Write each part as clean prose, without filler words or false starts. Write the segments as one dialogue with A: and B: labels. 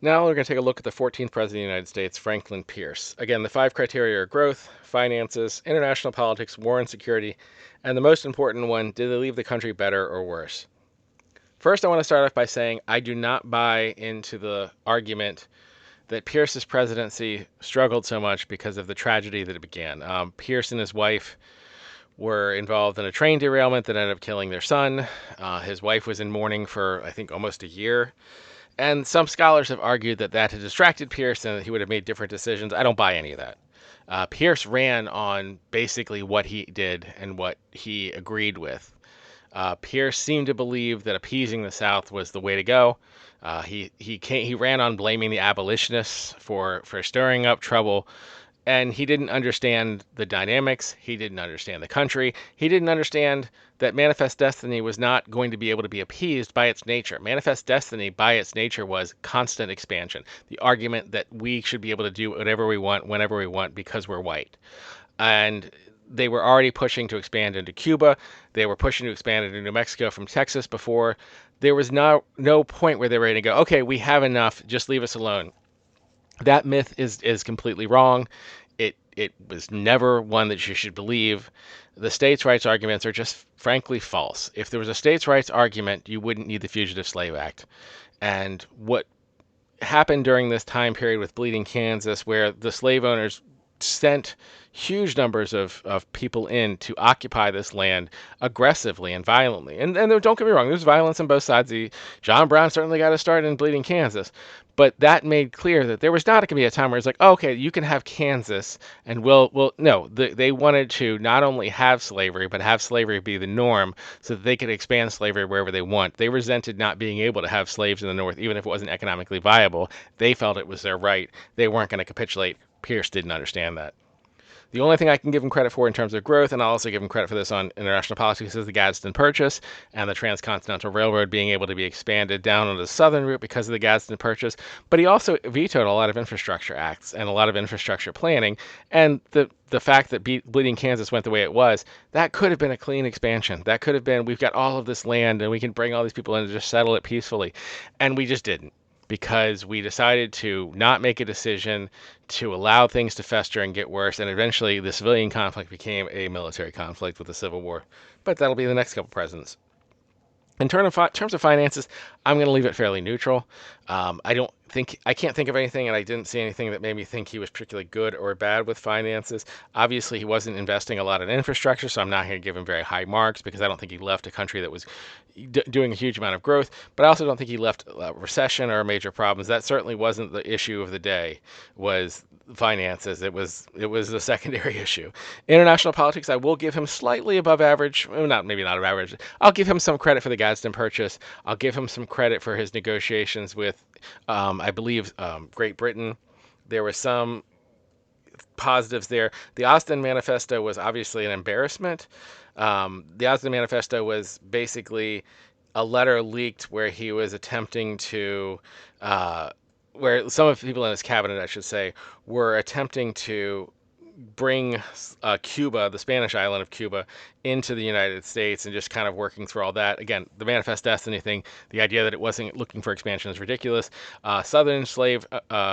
A: Now we're going to take a look at the 14th President of the United States, Franklin Pierce. Again, the 5 criteria are growth, finances, international politics, war and security, and the most important one, did they leave the country better or worse? First, I want to start off by saying I do not buy into the argument that Pierce's presidency struggled so much because of the tragedy that it began. Pierce and his wife were involved in a train derailment that ended up killing their son. His wife was in mourning for, I think, almost a year. And some scholars have argued that that had distracted Pierce and that he would have made different decisions. I don't buy any of that. Pierce ran on basically what he did and what he agreed with. Pierce seemed to believe that appeasing the South was the way to go. He ran on blaming the abolitionists for stirring up trouble, and he didn't understand the dynamics. He didn't understand the country. He didn't understand that manifest destiny was not going to be able to be appeased by its nature. Manifest destiny, by its nature, was constant expansion. The argument that we should be able to do whatever we want, whenever we want, because we're white. And they were already pushing to expand into Cuba. They were pushing to expand into New Mexico from Texas before. There was no point where they were ready to go, okay, we have enough, just leave us alone. That myth is completely wrong. It was never one that you should believe. The states' rights arguments are just frankly false. If there was a states' rights argument, you wouldn't need the Fugitive Slave Act. And what happened during this time period with Bleeding Kansas, where the slave owners sent huge numbers of people in to occupy this land aggressively and violently. And don't get me wrong, there's violence on both sides. John Brown certainly got to start in Bleeding Kansas. But that made clear that there was not going to be a time where it's like, oh, okay, you can have Kansas, and we'll no. They wanted to not only have slavery, but have slavery be the norm, so that they could expand slavery wherever they want. They resented not being able to have slaves in the North, even if it wasn't economically viable. They felt it was their right. They weren't going to capitulate. Pierce didn't understand that. The only thing I can give him credit for in terms of growth, and I'll also give him credit for this on international politics, is the Gadsden Purchase and the Transcontinental Railroad being able to be expanded down on the southern route because of the Gadsden Purchase. But he also vetoed a lot of infrastructure acts and a lot of infrastructure planning. And the fact that Bleeding Kansas went the way it was, that could have been a clean expansion. That could have been, we've got all of this land and we can bring all these people in and just settle it peacefully. And we just didn't, because we decided to not make a decision, to allow things to fester and get worse, and eventually the civilian conflict became a military conflict with the Civil War. But that'll be the next couple presidents. In terms of finances, I'm going to leave it fairly neutral. I can't think of anything, and I didn't see anything that made me think he was particularly good or bad with finances. Obviously, he wasn't investing a lot in infrastructure, so I'm not going to give him very high marks because I don't think he left a country that was doing a huge amount of growth. But I also don't think he left a recession or major problems. That certainly wasn't the issue of the day. Was finances. It was a secondary issue. International politics, I will give him slightly above average. Well, maybe not above average. I'll give him some credit for the Gadsden Purchase. I'll give him some credit for his negotiations with, I believe, Great Britain. There were some positives there. The Austin Manifesto was obviously an embarrassment. The Austin Manifesto was basically a letter leaked where he was attempting to where some of the people in his cabinet, I should say, were attempting to bring Cuba, the Spanish island of Cuba, into the United States and just kind of working through all that. Again, the Manifest Destiny thing, the idea that it wasn't looking for expansion is ridiculous. Southern slave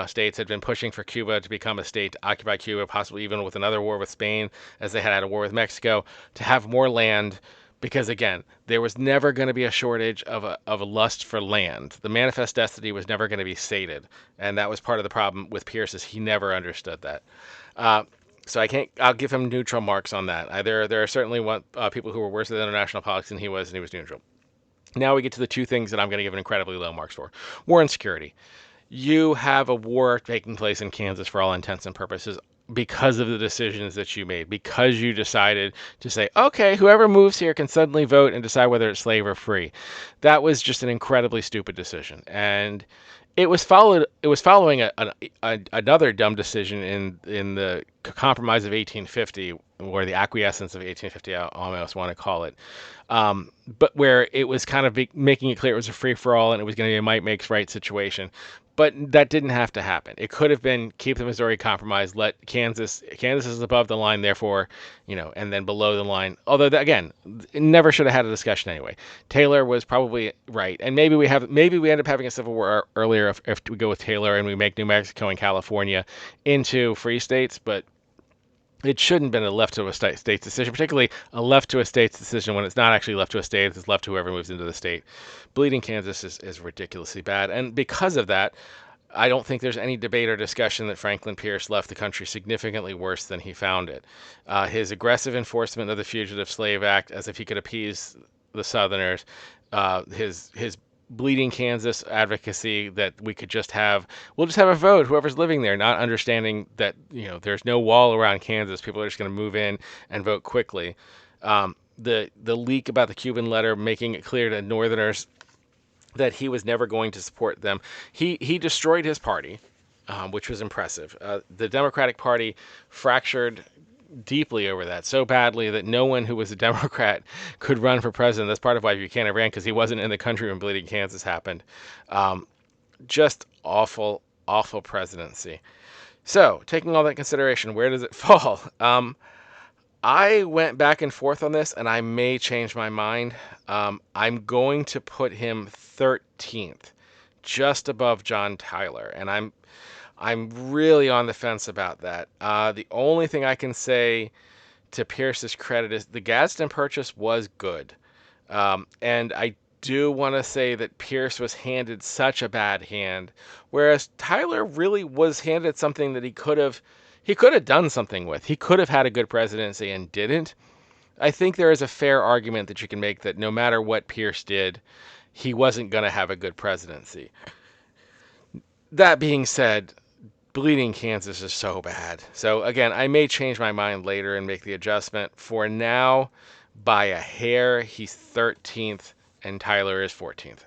A: states had been pushing for Cuba to become a state, to occupy Cuba, possibly even with another war with Spain, as they had a war with Mexico, to have more land. Because again, there was never going to be a shortage of a lust for land. The manifest destiny was never going to be sated, and that was part of the problem with Pierce. Is he never understood that. So I'll give him neutral marks on that. There are certainly people who were worse at international politics than he was, and he was neutral. Now we get to the two things that I'm going to give an incredibly low marks for: war and security. You have a war taking place in Kansas for all intents and purposes because of the decisions that you made, because you decided to say, okay, whoever moves here can suddenly vote and decide whether it's slave or free. That was just an incredibly stupid decision. And it was following another dumb decision in the Compromise of 1850, or the acquiescence of 1850, I almost want to call it, but where it was kind of making it clear it was a free for all and it was going to be a might makes right situation. But that didn't have to happen. It could have been keep the Missouri Compromise, let Kansas is above the line, therefore, and then below the line. Although, again, it never should have had a discussion anyway. Taylor was probably right. And maybe we end up having a civil war earlier if we go with Taylor and we make New Mexico and California into free states. But it shouldn't have been a left to a state's decision, particularly a left to a state's decision when it's not actually left to a state, it's left to whoever moves into the state. Bleeding Kansas is ridiculously bad. And because of that, I don't think there's any debate or discussion that Franklin Pierce left the country significantly worse than he found it. His aggressive enforcement of the Fugitive Slave Act, as if he could appease the Southerners, his bleeding Kansas advocacy that we'll just have a vote, whoever's living there, not understanding that there's no wall around Kansas, people are just going to move in and vote quickly. The leak about the Cuban letter, making it clear to Northerners that he was never going to support them. He destroyed his party, which was impressive. The Democratic Party fractured deeply over that, so badly that no one who was a Democrat could run for president. That's part of why Buchanan ran, because he wasn't in the country when Bleeding Kansas happened. Just awful, awful presidency. So, taking all that consideration, where does it fall? I went back and forth on this, and I may change my mind. I'm going to put him 13th, just above John Tyler, and I'm really on the fence about that. The only thing I can say to Pierce's credit is the Gadsden Purchase was good, and I do want to say that Pierce was handed such a bad hand, whereas Tyler really was handed something that he could have done something with. He could have had a good presidency and didn't. I think there is a fair argument that you can make that no matter what Pierce did, he wasn't going to have a good presidency. That being said, Bleeding Kansas is so bad. So again, I may change my mind later and make the adjustment. For now, by a hair, he's 13th and Tyler is 14th.